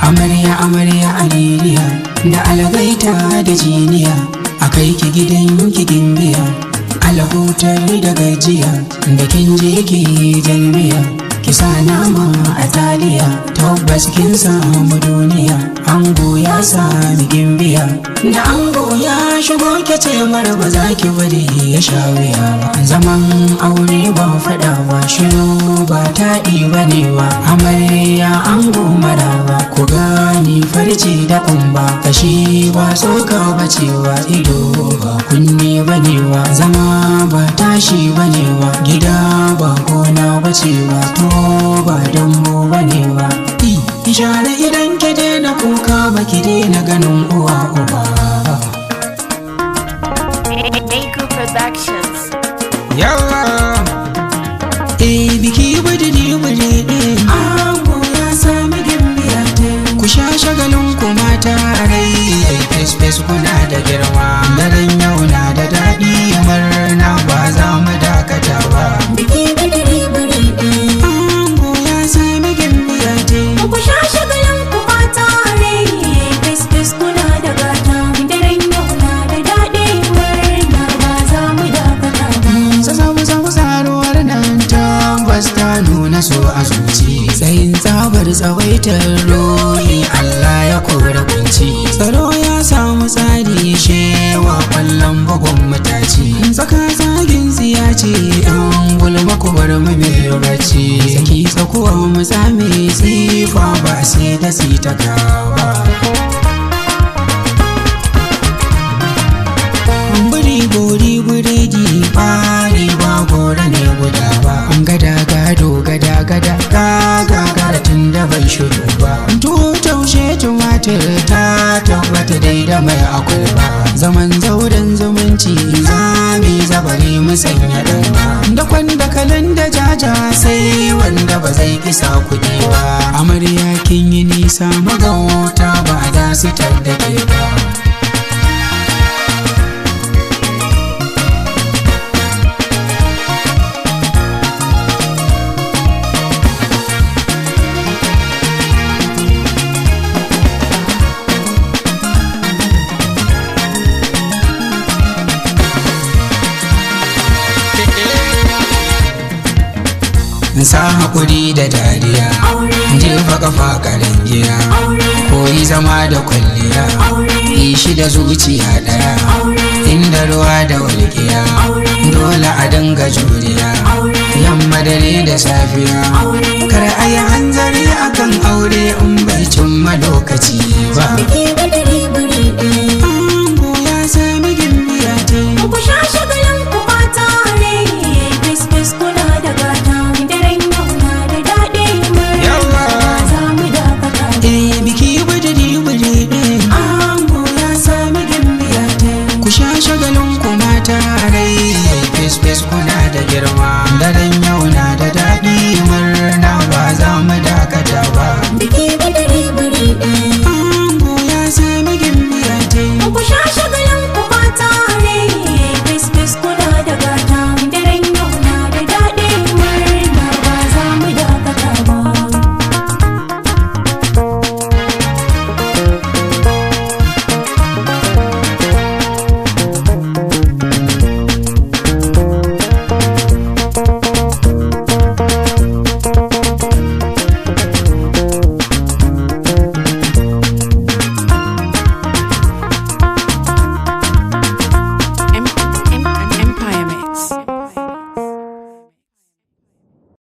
Amarya amarya aliliya da algaita da jiniya, akai ki gidan ki gimbiya, alhutar da gajiya da kin je ki jalmiya, ki sa nama a taliya, tabbas kin samu duniya. Ango ya sami gimbiya, da ango ya shigo ki ce mara ba za ki bari ya sha wuya ba. Zaman aure ba faɗa ba, shiru ba taɗi ba ne ba. Amarya ango maraba, ku gani farce da kumba, kashi ba tsoka ba cewa, ido ba kunne ba ne ba. Zama ba tashi ba ne ba, gida ba gona ba cewa, to ba dambo ba ne ba. Ishara idan ki daina kuka ba, ki daina ganin uwa uba. Productions. Yawa biki budiri budiri, ango ya sami gimbiya ta. Ku sha shagalin ku mata rai, fes kuna da girma. Daren yau na da daɗi, murna ba za mu dakata ba. Biki budiri budiri, ango ya sami gimbiya ta. ku sha shagalin ku mata rai, fes kuna da gata. Daren yau na da daɗi, murna ba za mu dakata ba. Samu saruwar nan tabbas ta nuna so a zuci, tsayin tsabar tsawaitar rohi Allah ya kora kunci. Tsaro ya samu tsari, shewa kwallon bugun mataci. Tsaka zagin siya ce, ɗan gulma kubar mu mai bacci. Saki tsakuwa mu sami tsifa ba sai da sita gawa. Buri gori buredi fari ba gora ne guda ba. Gada gado gada gada gagara tun da bai shiru ba. Taushe tumatir ta tabbata dai da mai akwai ba. Zaman zauren zumunci zami zabari mu sanya ɗan ba. Da kwanda kalan da jaja sai wanda ba zai kisa kuɗi ba. Amarya kin yi nisa, magauta ba za su taddake ba. Sa haƙuri da dariya, jefa kafa karen giya, koyi zama da kwalliya, yi shi da zuciya ɗaya, inda ruwa da walƙiya, dole a dinga juriya, yamma dare da safiya, kar a yi hanzari akan aure in bai cimma lokaci ba.